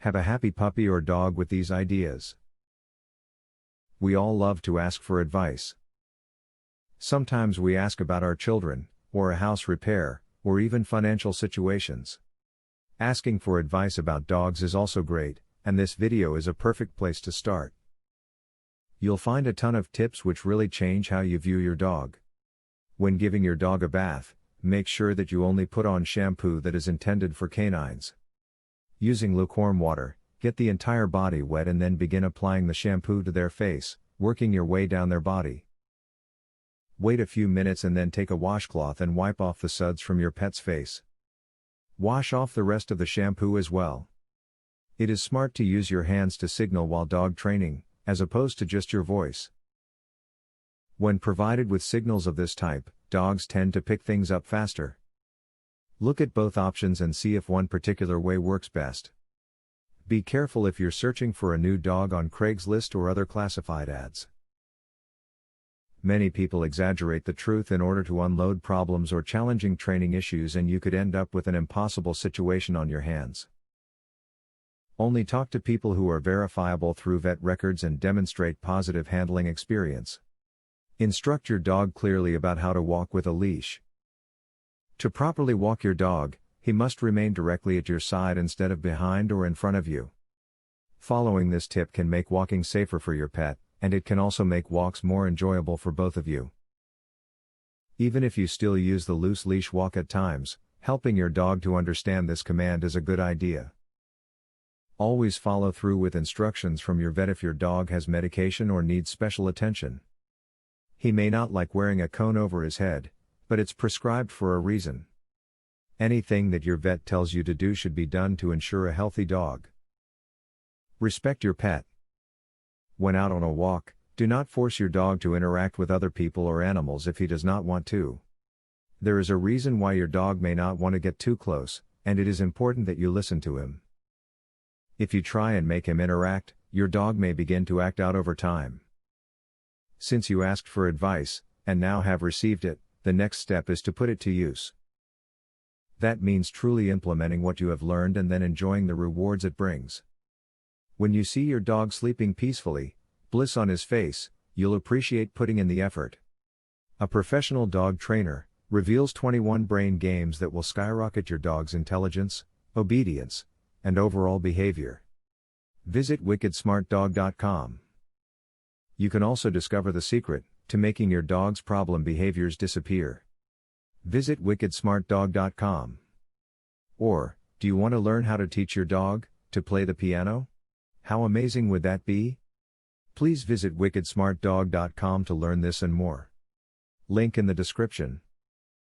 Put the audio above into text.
Have a happy puppy or dog with these ideas. We all love to ask for advice. Sometimes we ask about our children, or a house repair, or even financial situations. Asking for advice about dogs is also great, and this video is a perfect place to start. You'll find a ton of tips which really change how you view your dog. When giving your dog a bath, make sure that you only put on shampoo that is intended for canines. Using lukewarm water, get the entire body wet and then begin applying the shampoo to their face, working your way down their body. Wait a few minutes and then take a washcloth and wipe off the suds from your pet's face. Wash off the rest of the shampoo as well. It is smart to use your hands to signal while dog training, as opposed to just your voice. When provided with signals of this type, dogs tend to pick things up faster. Look at both options and see if one particular way works best. Be careful if you're searching for a new dog on Craigslist or other classified ads. Many people exaggerate the truth in order to unload problems or challenging training issues, and you could end up with an impossible situation on your hands. Only talk to people who are verifiable through vet records and demonstrate positive handling experience. Instruct your dog clearly about how to walk with a leash. To properly walk your dog, he must remain directly at your side instead of behind or in front of you. Following this tip can make walking safer for your pet, and it can also make walks more enjoyable for both of you. Even if you still use the loose leash walk at times, helping your dog to understand this command is a good idea. Always follow through with instructions from your vet if your dog has medication or needs special attention. He may not like wearing a cone over his head, but it's prescribed for a reason. Anything that your vet tells you to do should be done to ensure a healthy dog. Respect your pet. When out on a walk, do not force your dog to interact with other people or animals if he does not want to. There is a reason why your dog may not want to get too close, and it is important that you listen to him. If you try and make him interact, your dog may begin to act out over time. Since you asked for advice, and now have received it, the next step is to put it to use. That means truly implementing what you have learned and then enjoying the rewards it brings. When you see your dog sleeping peacefully, bliss on his face, you'll appreciate putting in the effort. A professional dog trainer reveals 21 brain games that will skyrocket your dog's intelligence, obedience, and overall behavior. Visit wickedsmartdog.com. You can also discover the secret to making your dog's problem behaviors disappear. Visit wickedsmartdog.com. Or, do you want to learn how to teach your dog to play the piano? How amazing would that be? Please visit wickedsmartdog.com to learn this and more. Link in the description.